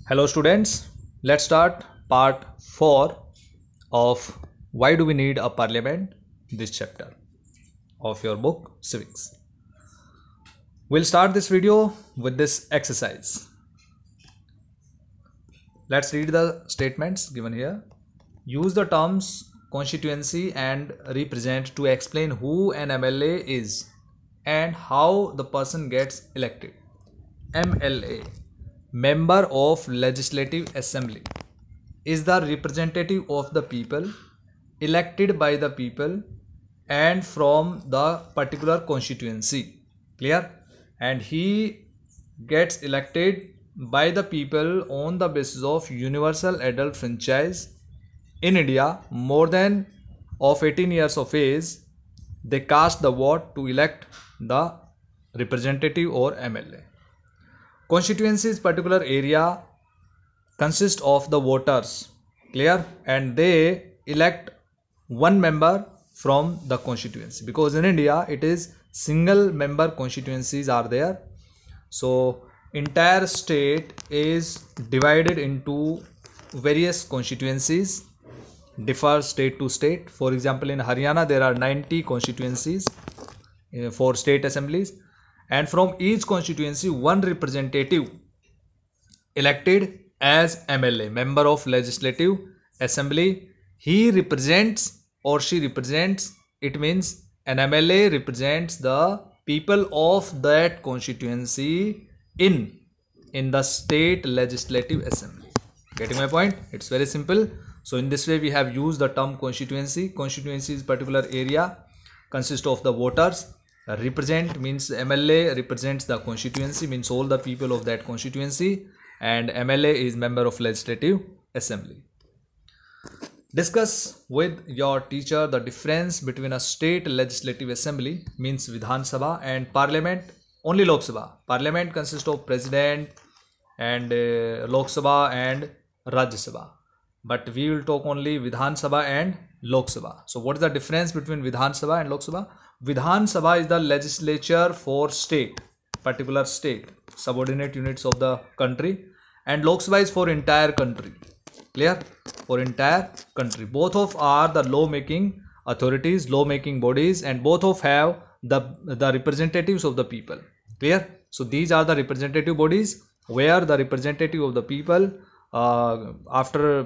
Hello students, let's start part 4 of why do we need a parliament, this chapter of your book Civics. We'll start this video with this exercise. Let's read the statements given here. Use the terms constituency and represent to explain who an MLA is and how the person gets elected. MLA, Member of Legislative Assembly, is the representative of the people, elected by the people and from the particular constituency. Clear? And he gets elected by the people on the basis of universal adult franchise. In India, more than of 18 years of age, they cast the vote to elect the representative or MLA. Constituency's particular area consists of the voters, clear, and they elect one member from the constituency, because in India it is single member constituencies are there. So entire state is divided into various constituencies, differ state to state. For example, in Haryana there are 90 constituencies for state assemblies, and from each constituency one representative elected as MLA, Member of Legislative Assembly. He represents or she represents, it means an MLA represents the people of that constituency in the state legislative assembly. Getting my point? It's very simple. So in this way we have used the term constituency. Constituency is particular area, consists of the voters. Represent means MLA represents the constituency, means all the people of that constituency, and MLA is Member of Legislative Assembly. Discuss with your teacher the difference between a state legislative assembly, means Vidhan Sabha, and parliament, only Lok Sabha. Parliament consists of president and Lok Sabha and Rajya Sabha, but we will talk only Vidhan Sabha and Lok Sabha. So what is the difference between Vidhan Sabha and Lok Sabha? Vidhan Sabha is the legislature for state, particular state, subordinate units of the country, and Lok Sabha is for entire country. Clear? For entire country. Both of are the law making authorities, law making bodies, and both of have the representatives of the people. Clear? So these are the representative bodies where the representative of the people after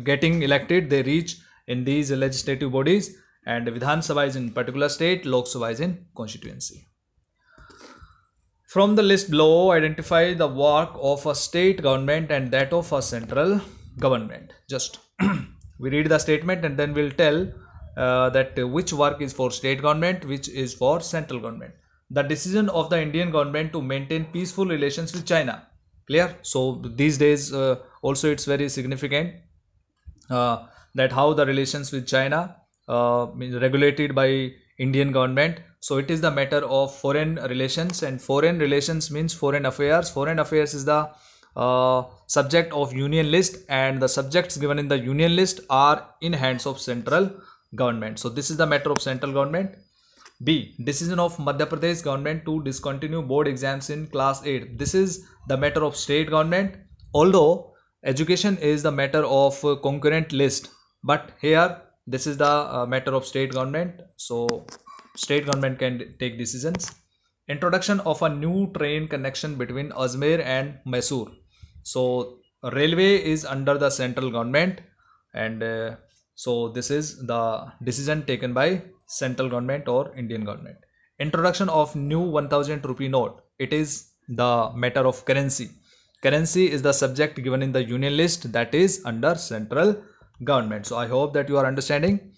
getting elected they reach in these legislative bodies, and Vidhan Sabha is in particular state, Lok Sabha is in constituency. From the list below, identify the work of a state government and that of a central government. Just we read the statement and then we'll tell that which work is for state government, which is for central government. The decision of the Indian government to maintain peaceful relations with China. Clear? So these days also it's very significant that how the relations with China regulated by Indian government. So it is the matter of foreign relations, and foreign relations means foreign affairs. Foreign affairs is the subject of union list, and the subjects given in the union list are in hands of central government. So this is the matter of central government. B. Decision of Madhya Pradesh government to discontinue board exams in class 8. This is the matter of state government, although education is the matter of concurrent list, but here this is the matter of state government. So state government can take decisions. Introduction of a new train connection between Ajmer and Mysore. So railway is under the central government, and so this is the decision taken by central government or Indian government. Introduction of new 1000 rupee note. It is the matter of currency. Currency is the subject given in the union list, that is under central government. So I hope that you are understanding.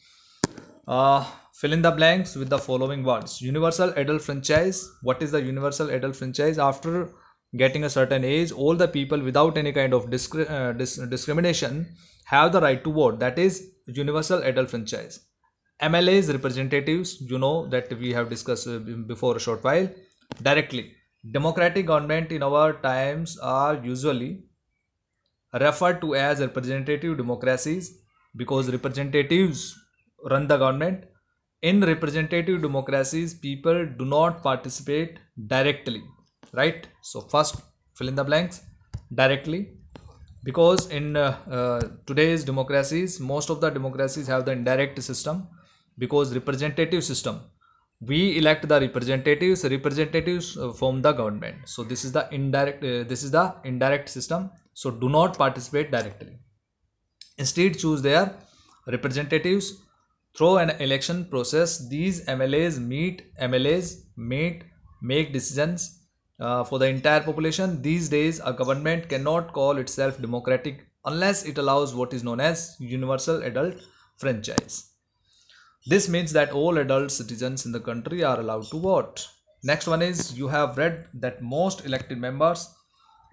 Fill in the blanks with the following words. Universal adult franchise. What is the universal adult franchise? After getting a certain age, all the people without any kind of discrimination have the right to vote. That is universal adult franchise. MLAs, representatives, you know that we have discussed before a short while. Directly. Democratic government in our times are usually referred to as representative democracies because representatives run the government. In representative democracies, people do not participate directly, right? So first fill in the blanks. Directly. because in today's democracies, most of the democracies have the indirect system, because representative system, we elect the representatives form the government. So this is the indirect system. So do not participate directly, instead choose their representatives through an election process. These MLAs make decisions for the entire population. These days a government cannot call itself democratic unless it allows what is known as universal adult franchise. This means that all adult citizens in the country are allowed to vote. Next one is, you have read that most elected members,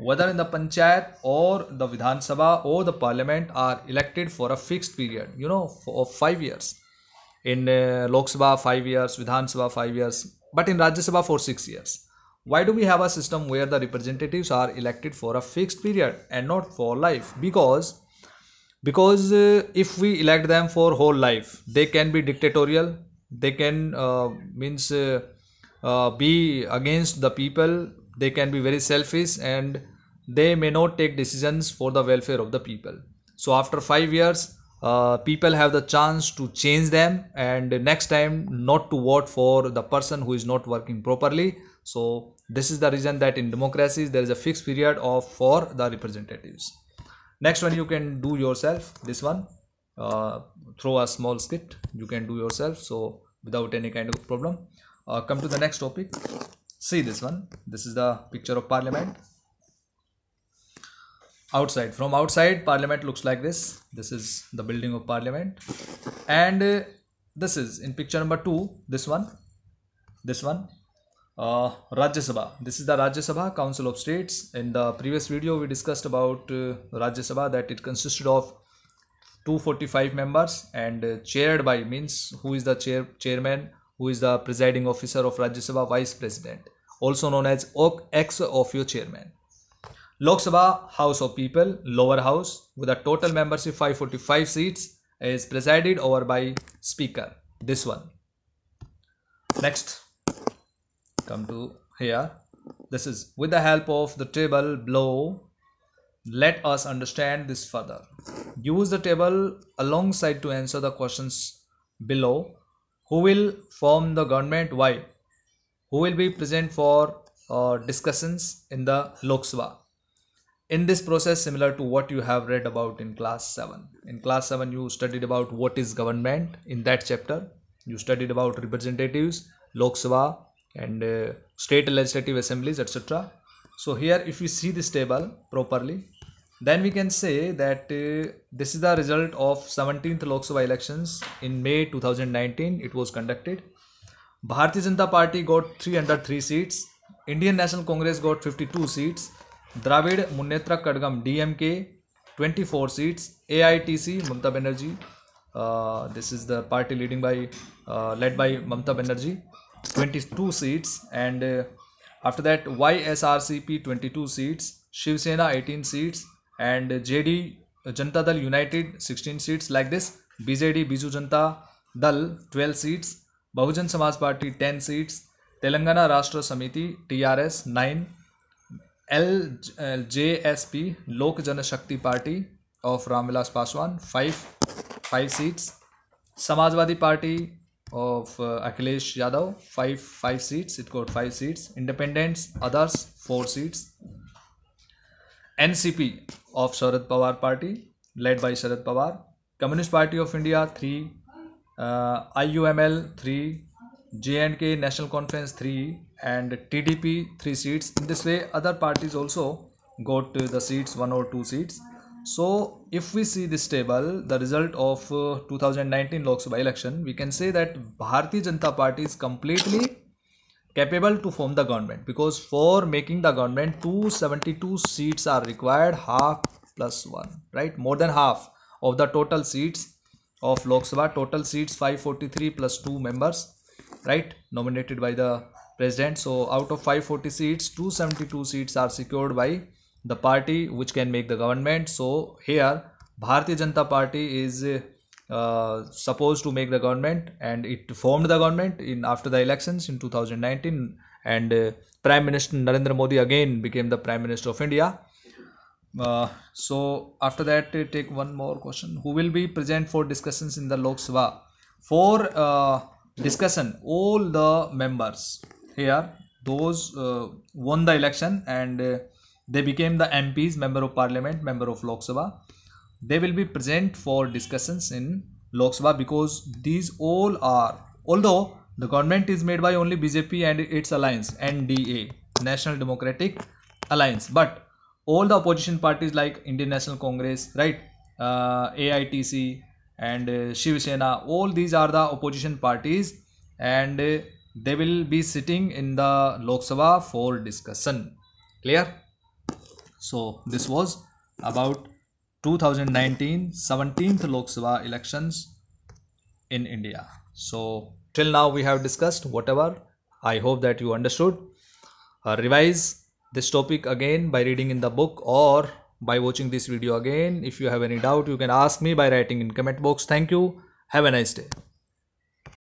whether in the panchayat or the Vidhan Sabha or the parliament, are elected for a fixed period, for 5 years. In Lok Sabha 5 years, Vidhan Sabha 5 years, but in Rajya Sabha for 6 years. Why do we have a system where the representatives are elected for a fixed period and not for life? Because if we elect them for whole life, they can be dictatorial, they can be against the people, they can be very selfish, and they may not take decisions for the welfare of the people. So after 5 years, people have the chance to change them, and next time not to vote for the person who is not working properly. So this is the reason that in democracies there is a fixed period for the representatives. Next one you can do yourself. This one, through a small script, you can do yourself, so without any kind of problem. Come to the next topic. See this one. This is the picture of parliament. Outside, from outside, parliament looks like this. This is the building of parliament, and this is in picture number 2. This one, Rajya Sabha. This is the Rajya Sabha, Council of States. In the previous video we discussed about Rajya Sabha, that it consisted of 245 members, and chaired by, means who is the chairman, who is the presiding officer of Rajya Sabha, vice president, also known as ex officio chairman. Lok Sabha, House of People, lower house, with a total membership 545 seats, is presided over by speaker. This one. Next, come to here. This is, with the help of the table below, let us understand this further. Use the table alongside to answer the questions below. Who will form the government? Why? Who will be present for discussions in the Lok Sabha? In this process, similar to what you have read about in class 7. In class 7 you studied about what is government. In that chapter you studied about representatives, Lok Sabha, and state legislative assemblies, etc. So here if we see this table properly, then we can say that this is the result of 17th Lok Sabha elections in May 2019. It was conducted. Bharatiya Janata Party got 303 seats. Indian National Congress got 52 seats. Dravid Munnetra Kadgam DMK 24 seats. AITC Mamata Banerjee, this is the party led by Mamata Banerjee, 22 seats, and after that YSRCP 22 seats, Shiv Sena 18 seats, and JD Janata Dal United 16 seats, like this. BJD Biju Janata Dal 12 seats, Bahujan Samaj Party 10 seats, Telangana Rashtra Samiti TRS 9, LJSP Lok Jana Shakti Party of Ramvilas Paswan 5 seats, Samajwadi Party of Akhilesh Yadav 5 seats, it got 5 seats, Independents Others 4 seats, NCP of Sharad Pawar Party led by Sharad Pawar, Communist Party of India 3, IUML 3, J&K National Conference 3, and TDP 3 seats. In this way other parties also got the seats, 1 or 2 seats. So if we see this table, the result of 2019 Lok Sabha election, we can say that Bharatiya Janata Party is completely capable to form the government, because for making the government 272 seats are required, half plus 1, right? More than half of the total seats of Lok Sabha. Total seats 543 plus 2 members, right, nominated by the president. So out of 540 seats, 272 seats are secured by the party which can make the government. So here Bharatiya Janata Party is supposed to make the government, and it formed the government after the elections in 2019, and Prime Minister Narendra Modi again became the Prime Minister of India. So after that, take one more question. Who will be present for discussions in the Lok Sabha? For discussion, all the members here, those won the election and they became the MPs, member of parliament, member of Lok Sabha. They will be present for discussions in Lok Sabha, because these all are, although the government is made by only BJP and its alliance, NDA, National Democratic Alliance, but all the opposition parties like Indian National Congress, right, AITC and Shiv Sena, all these are the opposition parties, and they will be sitting in the Lok Sabha for discussion. Clear? So this was about 2019 17th Lok Sabha elections in India. So till now we have discussed whatever. I hope that you understood. Revise this topic again by reading in the book or by watching this video again. If you have any doubt, you can ask me by writing in comment box. Thank you. Have a nice day.